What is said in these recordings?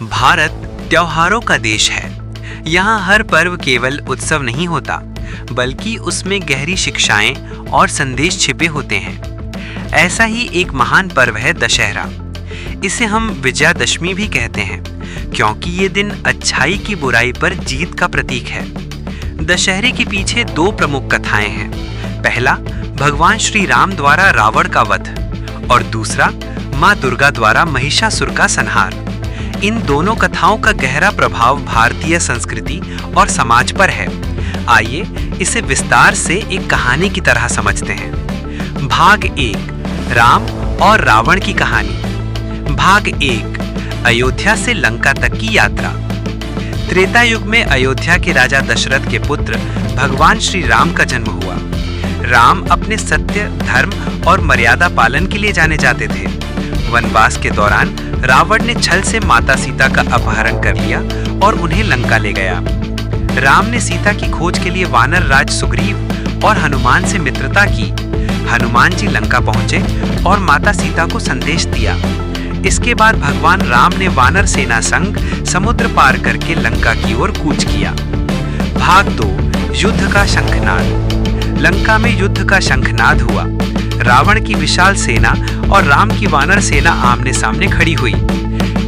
भारत त्योहारों का देश है। यहाँ हर पर्व केवल उत्सव नहीं होता, बल्कि उसमें गहरी शिक्षाएं और संदेश छिपे होते हैं। ऐसा ही एक महान पर्व है दशहरा। इसे हम विजयादशमी भी कहते हैं, क्योंकि ये दिन अच्छाई की बुराई पर जीत का प्रतीक है। दशहरे के पीछे दो प्रमुख कथाएं हैं। पहला, भगवान श्री राम द्वारा रावण का वध, और दूसरा, माँ दुर्गा द्वारा महिषासुर का संहार। इन दोनों कथाओं का गहरा प्रभाव भारतीय संस्कृति और समाज पर है। आइए इसे विस्तार से एक कहानी की तरह समझते हैं। भाग 1, राम और रावण की कहानी। भाग 1, अयोध्या से लंका तक की यात्रा। त्रेता युग में अयोध्या के राजा दशरथ के पुत्र भगवान श्री राम का जन्म हुआ। राम अपने सत्य, धर्म और मर्यादा पालन के लिए जाने जाते थे। वनवास के दौरान रावण ने छल से माता सीता का अपहरण कर लिया और उन्हें लंका ले गया। राम ने सीता की खोज के लिए वानर राज सुग्रीव और हनुमान से मित्रता की। हनुमान जी लंका पहुंचे और माता सीता को संदेश दिया। इसके बाद भगवान राम ने वानर सेना संग समुद्र पार करके लंका की ओर कूच किया। भाग 2, युद्ध का शंखनाद। लंका में युद्ध का शंखनाद हुआ। रावण की विशाल सेना और राम की वानर सेना आमने सामने खड़ी हुई।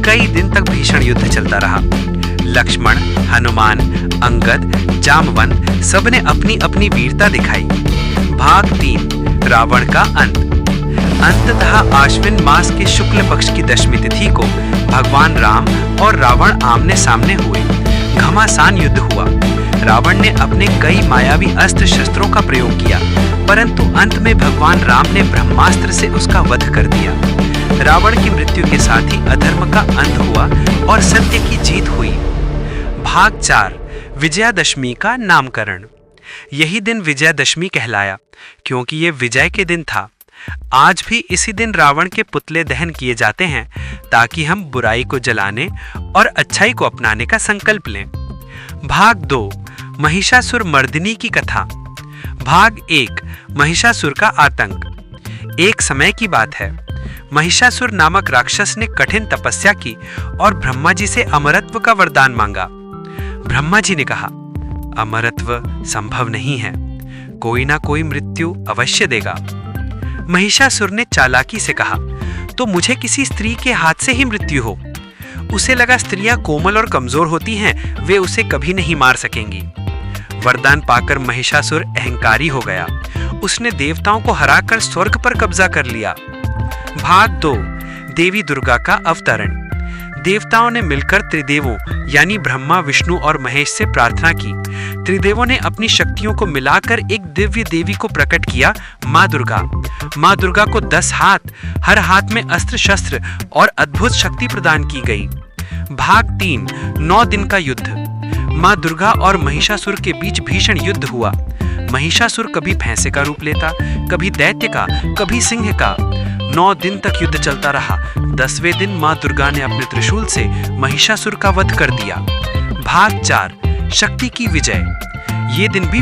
कई दिन तक भीषण युद्ध चलता रहा। लक्ष्मण, हनुमान, अंगद, जामवंत सबने अपनी अपनी वीरता दिखाई। भाग 3, रावण का अंत। अंततः आश्विन मास के शुक्ल पक्ष की दशमी तिथि को भगवान राम और रावण आमने सामने हुए। घमासान युद्ध हुआ। रावण ने अपने कई मायावी अस्त्र शस्त्रों का प्रयोग किया, परंतु अंत में भगवान राम ने ब्रह्मास्त्र से उसका वध कर दिया। रावण की मृत्यु के साथ ही अधर्म का अंत हुआ और सत्य की जीत हुई। भाग 4, विजयादशमी का नामकरण। यही दिन विजयादशमी कहलाया, क्योंकि ये विजय के दिन था। आज भी इसी दिन रावण के पुतले दहन किए जाते हैं, ताकि हम बुराई को जलाने और अच्छाई को अपनाने का संकल्प लें। भाग 2, महिषासुर मर्दिनी की कथा। भाग 1, महिषासुर का आतंक। एक समय की बात है। महिषासुर नामक राक्षस ने कठिन तपस्या की और ब्रह्मा जी से अमरत्व का वरदान मांगा। ब्रह्मा जी ने कहा, अमरत्व संभव नहीं है, कोई ना कोई मृत्यु अवश्य देगा। महिषासुर ने चालाकी से कहा, तो मुझे किसी स्त्री के हाथ से ही मृत्यु हो। उसे लगा स्त्रियां कोमल और कमजोर होती हैं, वे उसे कभी नहीं मार सकेंगी। वरदान पाकर महिषासुर अहंकारी हो गया। उसने देवताओं को हराकर स्वर्ग पर कब्जा कर लिया। भाग 2, देवी दुर्गा का अवतरण। देवताओं ने मिलकर त्रिदेवों यानी ब्रह्मा, विष्णु और महेश से प्रार्थना की। त्रिदेवों ने अपनी शक्तियों को मिलाकर एक दिव्य देवी को प्रकट किया, माँ दुर्गा। माँ दुर्गा को 10 हाथ, हर हाथ में अस्त्र शस्त्र और अद्भुत शक्ति प्रदान की गई। भाग 3, 9 दिन का युद्ध। माँ दुर्गा और महिषासुर के बीच भीषण युद्ध हुआ। महिषासुर कभी भैंसे का रूप लेता, कभी दैत्य का, कभी सिंह का। 9 दिन तक युद्ध चलता रहा। 10वें दिन माँ दुर्गा ने अपने त्रिशूल से महिषासुर का वध कर दिया। भाग 4, शक्ति की विजय। ये दिन भी